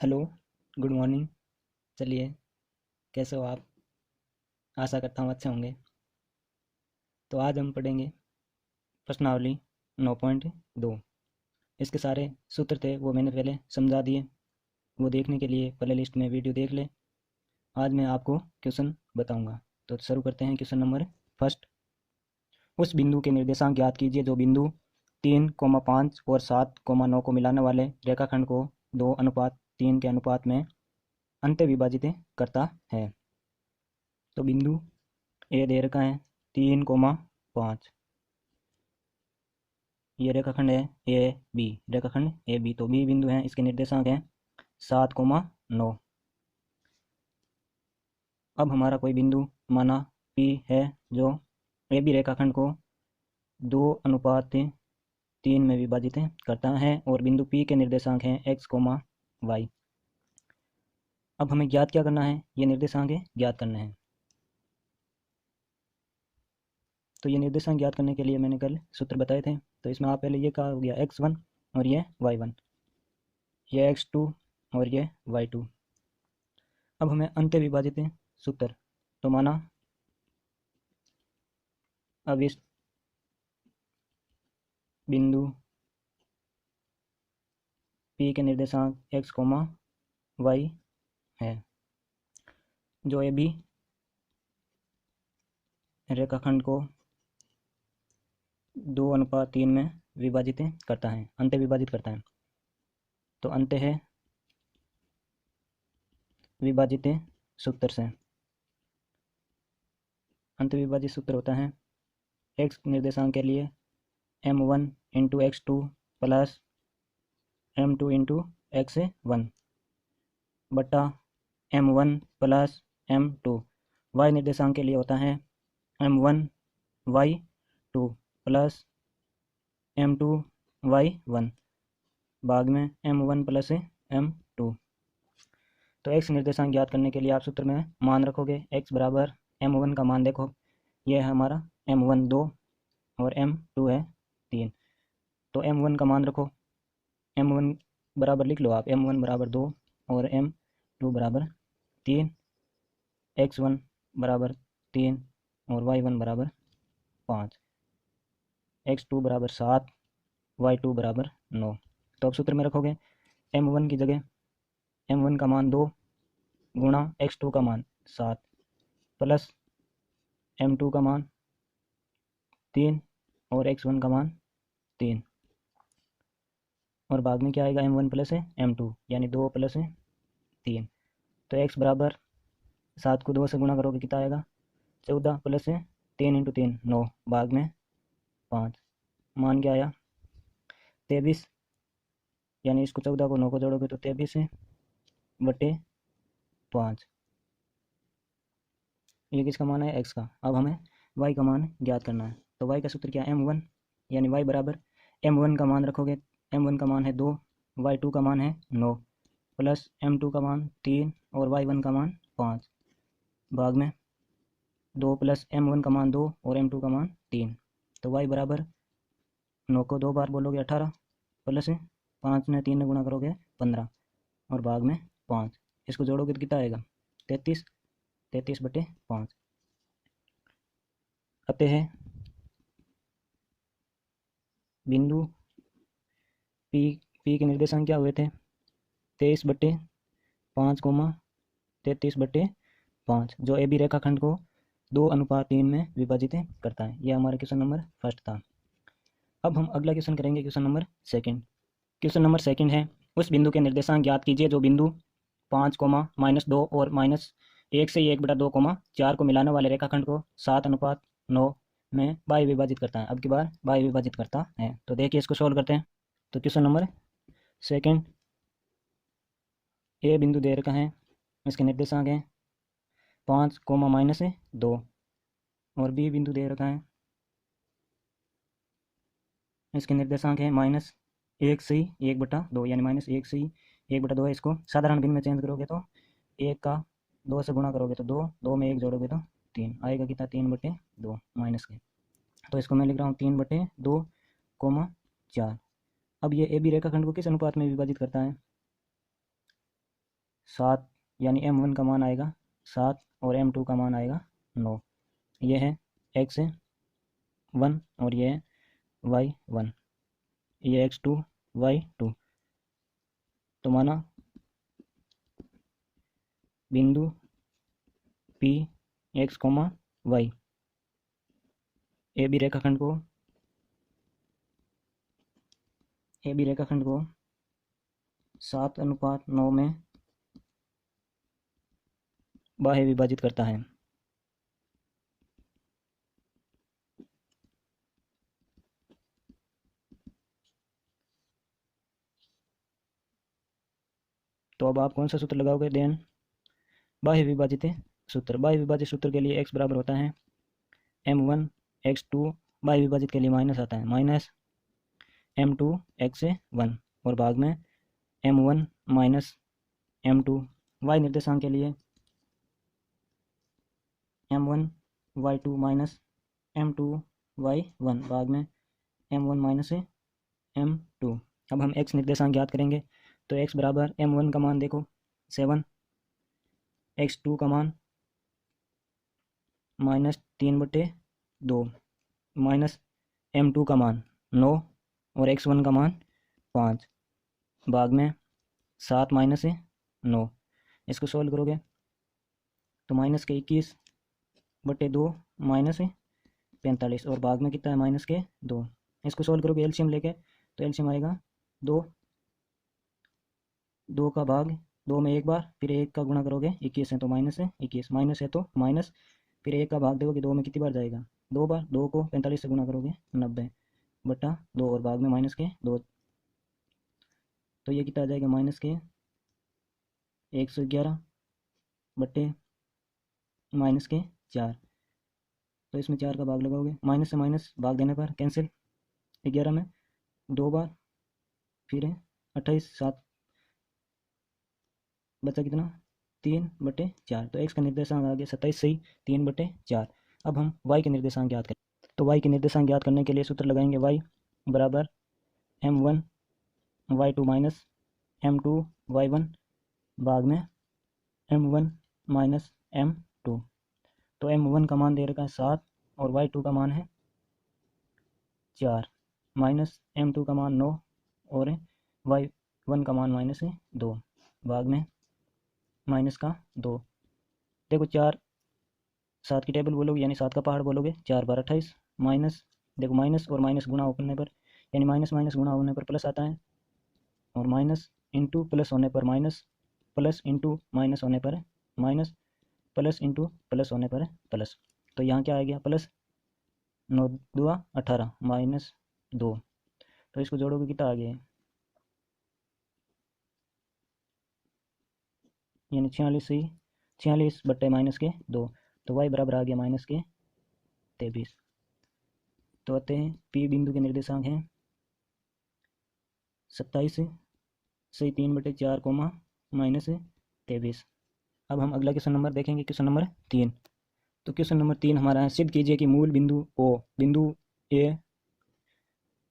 Hello, good morning. चलिए, कैसे हो आप? आशा करता हूँ अच्छे होंगे। तो आज हम पढ़ेंगे प्रश्नावली 9.2। इसके सारे सूत्र थे वो मैंने पहले समझा दिए। वो देखने के लिए प्ले लिस्ट में वीडियो देख ले। आज मैं आपको क्वेश्चन बताऊंगा। तो शुरू करते हैं। Question number first. उस बिंदु के निर्देशांक ज्ञात कीजिए जो बिंदु 3,5 और 7,9 को मिलाने वाले रेखाखंड को 2:3 के अनुपात में अंत विभाजित करता है। तो बिंदु ए दे रखा है 3,5। ये रेखाखंड है ए बी, रेखाखंड ए बी। तो बी बिंदु है, इसके निर्देशांक हैं 7,9। अब हमारा कोई बिंदु माना पी है जो ए बी रेखाखंड को 2:3 में विभाजित करता है और बिंदु पी के निर्देशांक हैं x, y। अब हमें ज्ञात क्या करना है? ये निर्देशांक है ज्ञात करना है। तो ये निर्देशांक ज्ञात करने के लिए मैंने कल सूत्र बताए थे। तो इसमें आप पहले ये कहा हो गया x1 और ये y1, ये x2 और ये y2। अब हमें अंत्य विभाजित सूत्र। तो माना अब इस बिंदु P के निर्देशांक x, y है जो ए बी रेखाखंड को 2:3 में विभाजित करता है, अंत्य विभाजित करता है। तो अंत्य है विभाजित सूत्र से। अंत्य विभाजित सूत्र होता है x निर्देशांक के लिए m1 into x2 plus m2 into x1 बटा m1 प्लस m2। y निर्देशांक के लिए होता है m1 y2 plus m2 y1 भाग में m1 प्लस m2। तो x निर्देशांक ज्ञात करने के लिए आप सूत्र में मान रखोगे। x बराबर m1 का मान देखो, यह है हमारा m1 2 और m2 है 3। तो m1 का मान रखो, m1 बराबर लिख लो आप, m1 बराबर 2 और m2 बराबर 3, x1 बराबर 3 और y1 बराबर 5, x2 बराबर 7, y2 बराबर 9। तो अब सूत्र में रखोगे m1 की जगह m1 का मान 2 गुणा x2 का मान 7 प्लस m2 का मान 3 और x1 का मान 3 और भाग में क्या आएगा m1 प्लस m2 यानी 2 प्लस 3। तो x बराबर 7 को 2 से गुणा करोगे कितना आएगा 14 प्लस 3 इंटू 3 9 भाग में 5। मान क्या आया 23, यानी इसको 14 को 9 को जोड़ोगे तो 23/5। ये किसका मान है x का। अब हमें y का मान ज्ञात करना है। तो y का सूत्र क्या है m1, यानी y बराबर m1 का मान रखोगे, m1 का मान है 2, y2 का मान है 9 प्लस m2 का मान 3 और y1 का मान 5 भाग में 2 प्लस m1 का मान 2 और m2 का मान 3। तो y बराबर 9 को 2 बार बोलोगे 18 प्लस 5 ने 3 ने गुणा करोगे 15 और भाग में 5। इसको जोड़ोगे तो कितना आएगा 33, 33/5। अतः बिंदु पी के निर्देशांक क्या हुए थे 23/5, 33/5 जो ए बी रेखाखंड को 2:3 में विभाजित करता है। यह हमारा क्वेश्चन नंबर फर्स्ट था। अब हम अगला क्वेश्चन करेंगे, question number second. Question number second है उस बिंदु के निर्देशांक ज्ञात कीजिए जो बिंदु 5, -2 और -1 से 1/2, 4 को मिलाने वाले रेखाखंड को 7:9 में बाह्य विभाजित करता है। अब की बार बाह्य विभाजित करता है। तो देखिए इसको सोल्व करते हैं। तो क्वेश्चन नंबर सेकंड, ए बिंदु दे रखा है, इसके निर्देशांक हैं 5, -2 और बी बिंदु दे रखा है, इसके निर्देशांक है -1 से 1/2 यानी -1 से 1/2 है। इसको साधारण भिन्न में चेंज करोगे तो 1 का 2 से गुणा करोगे तो 2, 2 में 1 जोड़ोगे तो 3 आएगा। कितना 3/2 माइनस के। तो इसको मैं लिख रहा हूँ 3/2, 4। अब ये ए बी रेखाखंड को किस अनुपात में विभाजित करता है 7 यानी M1 का मान आएगा 7 और M2 का मान आएगा 9। ये है X1 और ये है Y1, ये X2 Y2। तो माना बिंदु P X, Y A B रेखाखंड को 7:9 में बाह्य विभाजित करता है। तो अब आप कौन सा सूत्र लगाओगे? देन बाह्य विभाजित सूत्र। बाह्य विभाजित सूत्र के लिए x बराबर होता है M1 X2, बाह्य विभाजित के लिए माइनस आता है माइनस M2 X1 और भाग में M1 माइनस M2। y निर्देशांक के लिए M1 Y2 minus M2 Y1 भाग में M1 माइनस M2। अब हम x निर्देशांक ज्ञात करेंगे। तो x बराबर M1 का मान देखो 7, X2 का मान -3/2, माइनस M2 का मान 9 और X1 का मान 5, भाग में 7 माइनस 9। इसको सोल्व करोगे तो माइनस के 21/2 माइनस 45 और भाग में कितना है माइनस के 2। इसको सोल्व करोगे एलसीएम लेके तो एलसीएम आएगा 2 का भाग 2 में एक बार, फिर 1 का गुणा करोगे 21 है तो माइनस है 21, माइनस है तो माइनस, फिर 1 का भाग दोगे 2 में कितनी बार जाएगा 2 बार, 2 को 45 से गुणा करोगे 90/2 और भाग में माइनस के 2। तो ये कितना आ जाएगा माइनस के 111 बट्टे माइनस के 4। तो इसमें 4 का भाग लगाओगे, माइनस से माइनस भाग देने पर कैंसिल, 11 में 2 बार, फिर है 28, 7 बचा कितना 3/4। तो x का निर्देशांक आ गया 27 सही 3/4। अब हम y के निर्देशांक ज्ञात करें। तो y के निर्देशांक ज्ञात करने के लिए सूत्र लगाएंगे y बराबर M1 Y2 minus M2 Y1 भाग में M1 माइनस M2। तो M1 का मान दे रखा है 7 और Y2 का मान है 4, माइनस M2 का मान 9 और Y1 का मान माइनस 2, भाग में माइनस का 2। देखो 4 7 की टेबल बोलोगे यानी 7 का पहाड़ बोलोगे, 4 बार 28, माइनस देखो माइनस और माइनस गुणा होने पर यानी माइनस माइनस गुणा होने पर प्लस आता है, और माइनस इंटू प्लस होने पर माइनस, प्लस इंटू माइनस होने पर माइनस, प्लस इंटू प्लस होने पर प्लस। तो यहाँ क्या आ गया प्लस 9 2 18 माइनस 2। तो इसको जोड़ोगे कितना आ गया यानी 46 बट्टे माइनस के 2। तो y बराबर आ गया माइनस के 23। तो आते हैं P बिंदु के निर्देशांक हैं 27 सही 3/4 कोमा माइनस 23। अब हम अगला क्वेश्चन नंबर देखेंगे, क्वेश्चन नंबर 3। तो क्वेश्चन नंबर 3 हमारा है, सिद्ध कीजिए कि मूल बिंदु O बिंदु A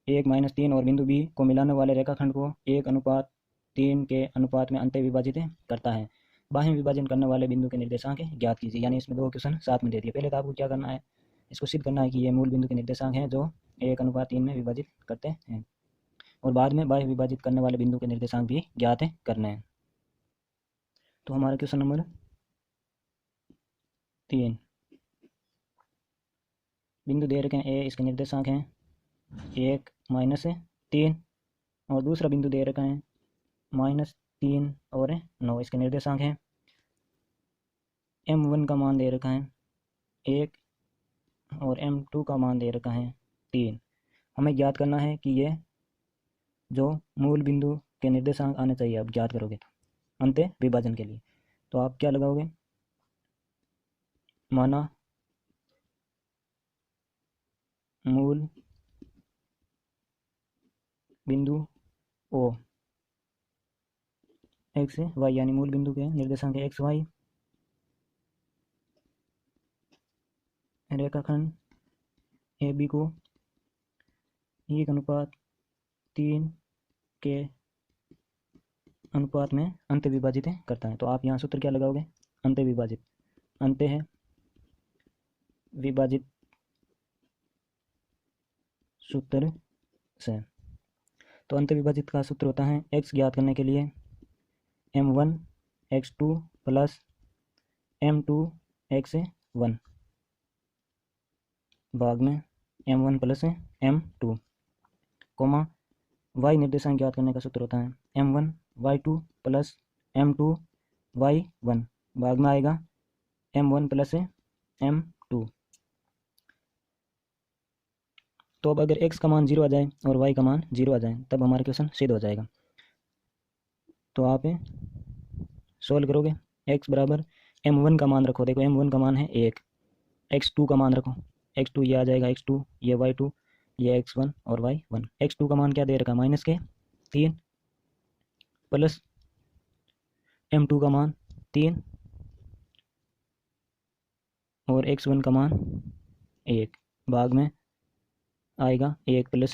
1-3 और बिंदु B को मिलाने वाले रेखाखंड को 1:3 के अनुपात में अंतः विभाजित करता है। बाह्य विभाजन करने वाले बिंदु के निर्देशांक ज्ञात कीजिए। यानी इसमें 2 क्वेश्चन साथ में दे दिए। पहले तो आपको क्या करना है, इसको सिद्ध करना है कि ये मूल बिंदु के निर्देशांक हैं जो 1:3 में विभाजित करते हैं, और बाद में बाह्य विभाजित करने वाले बिंदु के निर्देशांक भी ज्ञात करने हैं। तो हमारा क्वेश्चन नंबर 3, बिंदु दे रखे हैं ए, इसके निर्देशांक हैं 1-3, और दूसरा बिंदु दे रखा है -3 और 9, इसके निर्देशांक हैं। M1 का मान दे रखा है 1 और M2 का मान दे रखा है 3। हमें ज्ञात करना है कि ये जो मूल बिंदु के निर्देशांक आने चाहिए, आप ज्ञात करोगे तो अंत विभाजन के लिए। तो आप क्या लगाओगे, माना मूल बिंदु O x y, यानी मूल बिंदु के निर्देशांक x y, रेखाखंड ए बी को 1:3 के अनुपात में अंत विभाजित करता है। तो आप यहाँ सूत्र क्या लगाओगे, अंत विभाजित, अंत है विभाजित सूत्र से। तो अंत विभाजित का सूत्र होता है x ज्ञात करने के लिए m1 x2 plus m2 x1 भाग में m1 plus m2, coma y निर्देशांक ज्ञात करने का सूत्र होता है m1 y2 plus m2 y1 भाग में आएगा m1 प्लस m2। तो अब अगर x का मान 0 आ जाए और y का मान 0 आ जाए तब हमारा क्वेश्चन सिद्ध हो जाएगा। तो आप सोल्व करोगे, x बराबर m1 का मान रखो, देखो m1 का मान है 1, x2 का मान रखो, x2 ये आ जाएगा x2, ये y2, ये x1 और y1। x2 का मान क्या दे रखा, माइनस के 3 प्लस m2 का मान 3 और x1 का मान 1 भाग में आएगा 1 प्लस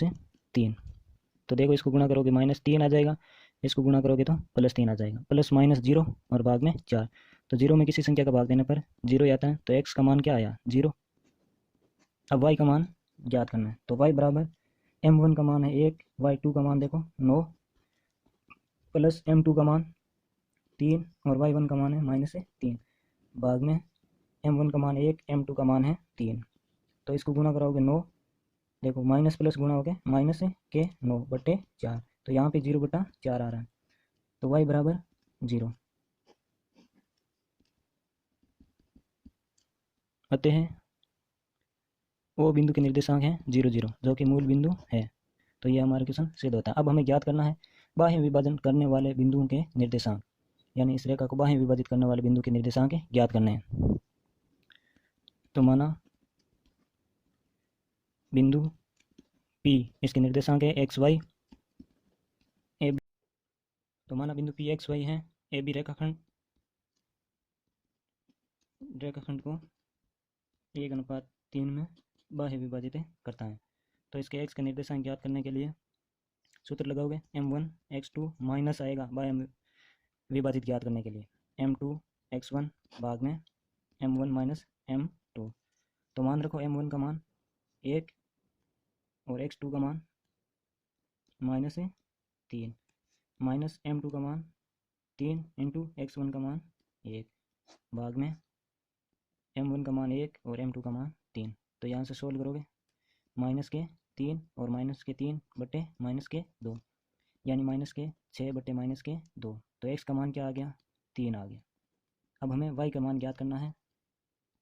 3। तो देखो इसको गुणा करोगे -3 आ जाएगा, इसको गुणा करोगे तो +3 आ जाएगा, प्लस माइनस 0 और भाग में 4। तो 0 में किसी संख्या का भाग देने पर 0 आता है। तो x का मान क्या आया, 0। अब y का मान ज्ञात करना है। तो y बराबर m1 का मान है 1, y2 का मान देखो 9 प्लस m2 का मान 3 और y1 का मान है -3 भाग में m1 का मान 1, m2 का मान है 3। तो इसको गुणा कराओगे 9, देखो माइनस प्लस गुणा हो गया माइनस के 9/4, तो यहाँ पे 0/4 आ रहा है। तो y बराबर 0। अतः वो बिंदु के निर्देशांक हैं 0 0 जो कि मूल बिंदु है। तो ये हमारा क्वेश्चन सिद्ध होता है। अब हमें ज्ञात करना है बाह्य विभाजन करने वाले बिंदुओं के निर्देशांक, यानी इस रेखा को बाह्य विभाजित करने वाले बिंदु के निर्देशांक ज्ञात करने हैं। तो माना बिंदु P, इसके निर्देशांक है XY AB। तो माना बिंदु P XY है, AB रेखाखंड को 1:3 में बाह्य विभाजित करता है। तो इसके x के निर्देशांक ज्ञात करने के लिए सूत्र लगाओगे m1 x2 माइनस आएगा बाह्य विभाजित ज्ञात करने के लिए m2 x1 भाग में m1 माइनस m2। तो मान रखो m1 का मान 1 और x2 का मान -3 माइनस m2 का मान 3 इंटू x1 का मान 1 भाग में m1 का मान 1 और m2 का मान 3। तो यहाँ से सोल्व करोगे -3 और -3/-2 यानी -6/-2। तो x का मान क्या आ गया, 3 आ गया। अब हमें y का मान ज्ञात करना है।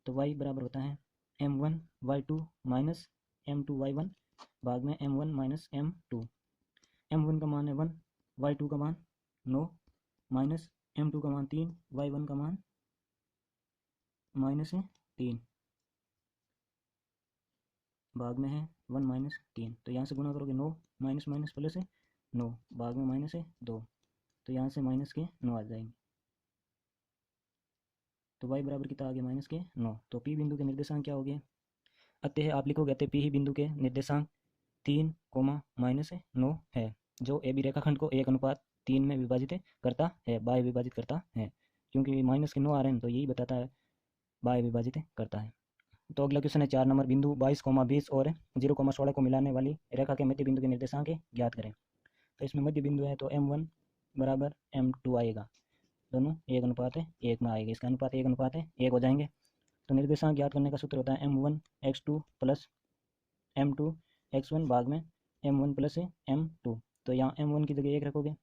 तो y बराबर होता है m1 y2 minus m2 y1 भाग में m1 माइनस m2। m1 का मान है 1, y2 का मान 9 माइनस m2 का मान 3, y1 का मान -3 भाग में है 1 -3। तो यहाँ से गुणा करोगे 9 माइनस माइनस प्लस 9 भाग में -2, तो यहाँ से -9 आ जाएंगे। तो y बराबर कितना आ गया, -9। तो P बिंदु के निर्देशांक क्या हो गए, अतः आप लिखोगे अतः P ही बिंदु के निर्देशांक 3, -9 है, जो AB रेखाखंड को 1:3 में विभाजित करता है, बाह्य विभाजित करता है। क्योंकि -9 आ रहे हैं तो यही बताता है बाह्य विभाजित करता है। तो अगला क्वेश्चन है 4 नंबर, बिंदु 22, 20 और 0, 16 को मिलाने वाली रेखा के मध्य बिंदु के निर्देशांक ज्ञात करें। तो इसमें मध्य बिंदु है तो m1 बराबर m2 आएगा, दोनों 1:1 में आएगा, इसका अनुपात 1:1 हो जाएंगे। तो निर्देशांक ज्ञात करने का सूत्र होता है m1 x2 plus m2 x1 भाग में m1 प्लस m2। तो यहाँ m1 की जगह 1 रखोगे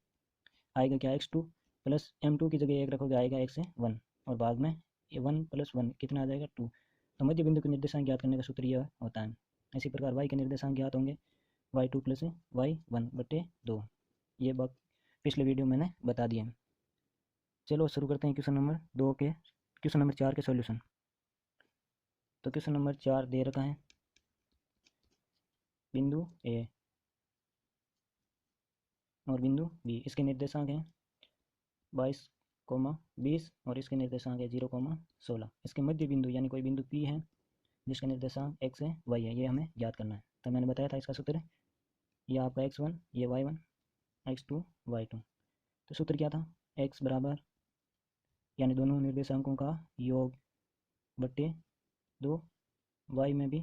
आएगा क्या, x2 प्लस m2 की जगह 1 रखोगे आएगा x1 और भाग में 1 + 1 कितना आ जाएगा, 2। तो मध्य बिंदु के निर्देशांक ज्ञात करने का सूत्र यह होता है। इसी प्रकार y के निर्देशांक ज्ञात होंगे y2 प्लस y1/2। ये बात पिछले वीडियो मैंने बता दिया। चलो शुरू करते हैं क्वेश्चन नंबर 4 के सॉल्यूशन। तो क्वेश्चन नंबर 4 दे रखा है बिंदु A और बिंदु B, इसके निर्देशांक हैं 22, 20 और इसके निर्देशांक है 0, 16। इसके मध्य बिंदु यानी कोई बिंदु P है जिसका निर्देशांक x है y है, ये हमें ज्ञात करना है। तो मैंने बताया था इसका सूत्र, ये आपका x1, ये y1, x2, y2। तो सूत्र क्या था, x बराबर यानी दोनों निर्देशांकों का योग बट्टे 2, y में भी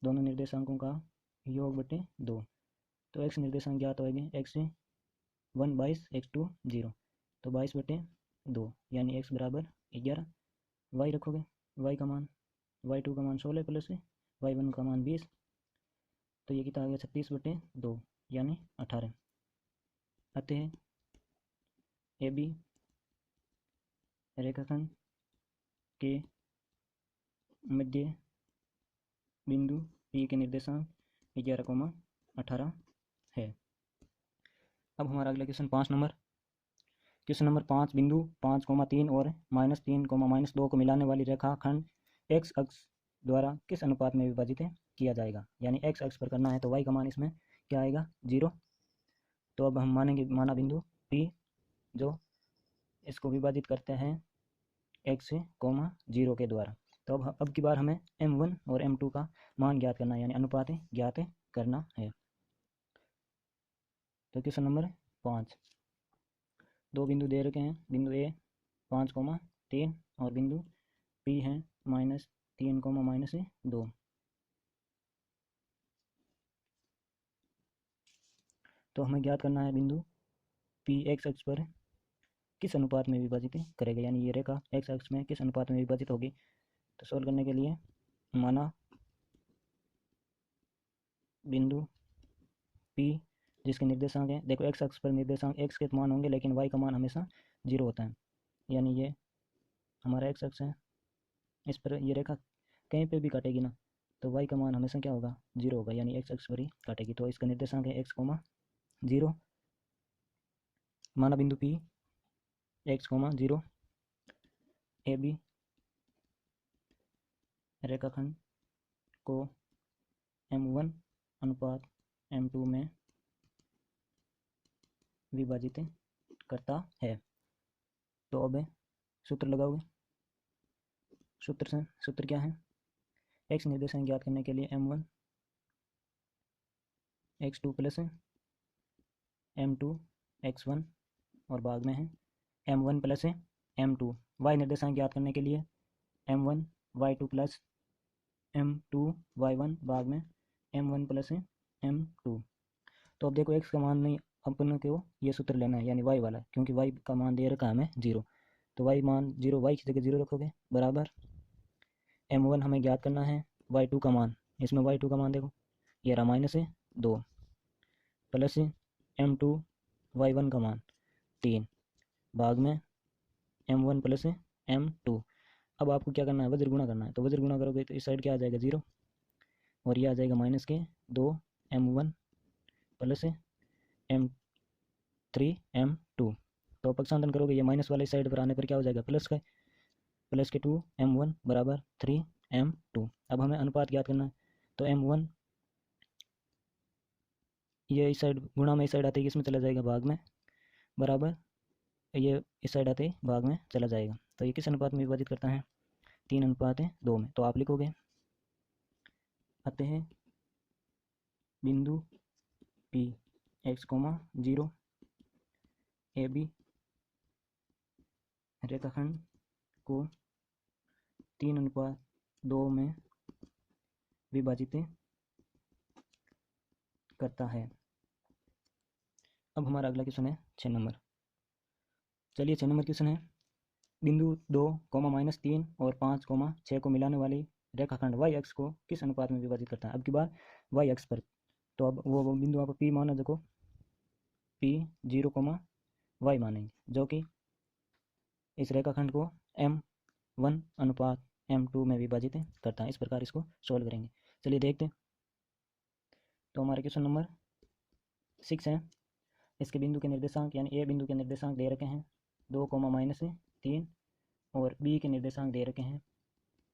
दोनों निर्देशांकों का योग बट्टे 2। तो x निर्देशांक ज्ञात होगी, x 1 22, x 2 0, तो 22 बट्टे 2 यानी x बराबर 11। y रखोगे, y का मान y2 का मान 16 प्लस y1 का मान 20, तो ये कितना आ गया 36 बट्टे 2 यानी 18। आते हैं ए बी रेखाखंड के मध्य बिंदु P के निर्देशांक 11,18 है। अब हमारा अगला क्वेश्चन 5 नंबर। क्वेश्चन नंबर 5, बिंदु 5,3 और -3, -2 को मिलाने वाली रेखाखंड x अक्ष द्वारा किस अनुपात में विभाजित किया जाएगा। यानी x अक्ष पर करना है तो y का मान इसमें क्या आएगा 0। तो अब हम माना बिंदु P जो इसको विभाजित करते हैं x, 0 के द्वारा। तो अब की बार हमें m1 और m2 का मान ज्ञात करना है, यानी अनुपात ज्ञात करना है। तो क्वेश्चन नंबर 5, दो बिंदु दे रखे हैं, बिंदु A 5,3 और बिंदु P है -3, -2। तो हमें ज्ञात करना है बिंदु P x अक्ष पर किस अनुपात में विभाजित करेगा, यानी ये रेखा x अक्ष में किस अनुपात में विभाजित होगी। तो सोल्व करने के लिए माना बिंदु P जिसके निर्देशांक है, देखो x अक्ष पर निर्देशांक x के मान होंगे लेकिन y का मान हमेशा 0 होता है, यानी ये हमारा x अक्ष है, इस पर ये रेखा कहीं पे भी काटेगी ना तो y का मान हमेशा क्या होगा 0 होगा, यानी x अक्ष पर ही काटेगी। तो इसका निर्देशांक है x, 0। माना बिंदु P x, 0 ए बी रेखाखंड को m1 अनुपात m2 में विभाजित करता है। तो अब सूत्र लगाओगे, सूत्र क्या है, x निर्देशांक ज्ञात करने के लिए m1 x2 plus m2 x1 और भाग में है m1 प्लस m2। y निर्देशांक ज्ञात करने के लिए m1 y2 plus m2 y1 भाग में m1 प्लस m2। तो अब देखो x का मान नहीं, अपन को ये सूत्र लेना है यानी y वाला, क्योंकि y का मान दे रखा है हमें 0, तो y मान 0, y की जगह 0 रखोगे, बराबर m1 हमें ज्ञात करना है, y2 का मान, इसमें y2 का मान देखो ये रहा -2 प्लस m2 y1 का मान 3 भाग में m1 प्लस m2। अब आपको क्या करना है, वज्र गुणा करना है, तो वज्र गुणा करोगे तो इस साइड क्या आ जाएगा 0 और ये आ जाएगा -2 m1 प्लस m3 m2। तो पक्षांतरण करोगे ये माइनस वाले साइड पर आने पर क्या हो जाएगा प्लस के 2 m1 बराबर 3 m2। अब हमें अनुपात ज्ञात करना है, तो m1 ये इस साइड गुणा में इस साइड आते ही इसमें चला जाएगा भाग में, बराबर ये इस साइड आते ही भाग में चला जाएगा। तो ये किस अनुपात में विभाजित करता है 3:2 में। तो आप लिखोगे, आते हैं बिंदु P x, 0 ए बी रेखाखंड को 3:2 में विभाजित करता है। अब हमारा अगला क्वेश्चन है 6 नंबर। चलिए 6 नंबर क्वेश्चन है, बिंदु 2, -3 और 5, 6 को मिलाने वाली रेखाखंड y अक्ष को किस अनुपात में विभाजित करता है। अब की बार y अक्ष पर, तो अब वो बिंदु आप P माना, देखो P 0, y मानेंगे, जो कि इस रेखाखंड को m1 अनुपात m2 में विभाजित करता है। इस प्रकार इसको सोल्व करेंगे। चलिए देखते हैं। तो हमारे क्वेश्चन नंबर 6 है, इसके बिंदु के निर्देशांक यानी ए बिंदु के निर्देशांक दे रखे हैं 2, -3 और बी के निर्देशांक दे रखे हैं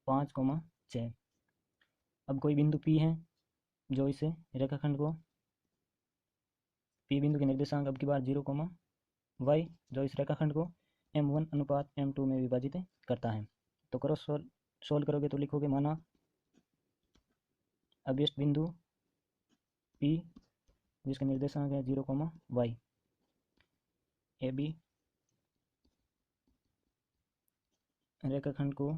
5, 6। अब कोई बिंदु P है जो इसे रेखाखंड को P बिंदु के निर्देशांक अब की बार 0, y जो इस रेखाखंड को m1 अनुपात m2 में विभाजित करता है। तो करो सोल्व करोगे तो लिखोगे, माना अभीष्ट बिंदु P जिसका निर्देशांक है 0, y ए बी रेखाखंड को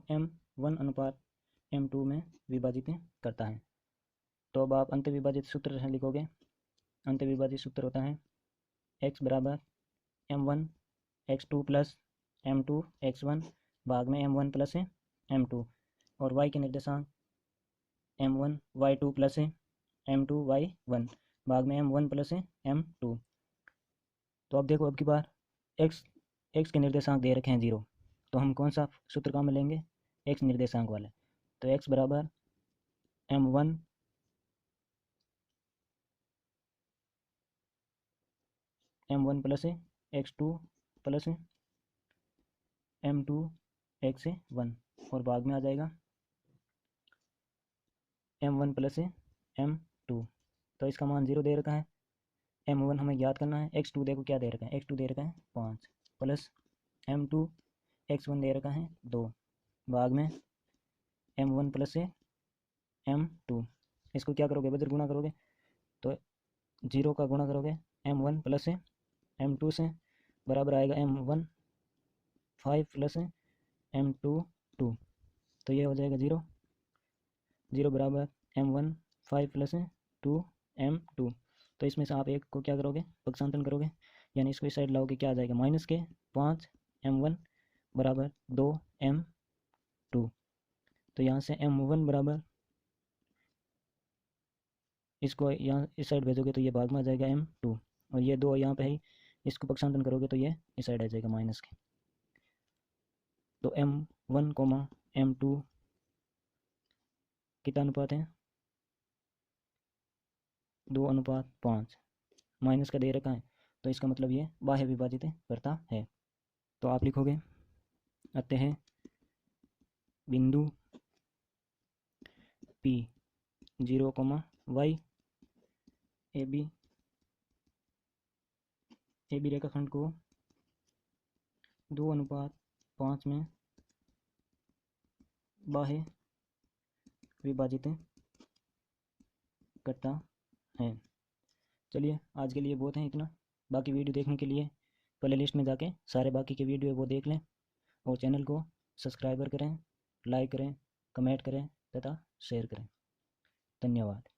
M1/M2 में विभाजित करता है। तो अब आप अंतविभाजित सूत्र लिखोगे। अंतविभाजित सूत्र होता है x बराबर M1x2 प्लस M2x1 भाग में M1 प्लस M2 और y के निर्देशांक M1y2 प्लस M2y1 भाग में M1 प्लस M2। तो अब देखो, अब की बार x के निर्देशांक दे रखे हैं 0, तो हम कौन सा सूत्र काम में लेंगे? x निर्देशांक वाला। तो x बराबर M1 plus x2 plus M2 x1 और भाग में आ जाएगा M1 प्लस M2। तो इसका मान 0 दे रखा है। M1 हमें याद करना है। x2 देखो क्या दे रखा है, x2 दे रखा है 5 प्लस M2 x1 दे रखा है 2 भाग में M1 प्लस M2। इसको क्या करोगे, बदर गुणा करोगे तो 0 का गुणा करोगे M1 प्लस M2 से बराबर आएगा M1 5 प्लस M2 2। तो ये हो जाएगा 0 बराबर M1 5 प्लस 2 M2। तो इसमें से आप एक को क्या करोगे, पक्षांतरण करोगे, यानी इसको इस साइड लाओगे, क्या आ जाएगा माइनस के 5 M1 बराबर 2 M2। तो यहाँ से M1 बराबर, इसको यहाँ इस साइड भेजोगे तो ये भाग में आ जाएगा M2 और ये 2 यहाँ पे है, इसको पक्षांतरण करोगे तो ये इस साइड आ जाएगा माइनस के। तो M1 M2 कितना अनुपात है? 2:5 माइनस का दे रखा है, तो इसका मतलब ये बाह्य विभाजित करता है। तो आप लिखोगे अतः बिंदु P 0, y ए बी रेखाखंड को 2:5 में बाह्य विभाजित करता है। चलिए आज के लिए बहुत है इतना। बाकी वीडियो देखने के लिए प्ले लिस्ट में जाके सारे बाकी के वीडियो वो देख लें और चैनल को सब्सक्राइबर करें, लाइक करें, कमेंट करें तथा शेयर करें। धन्यवाद।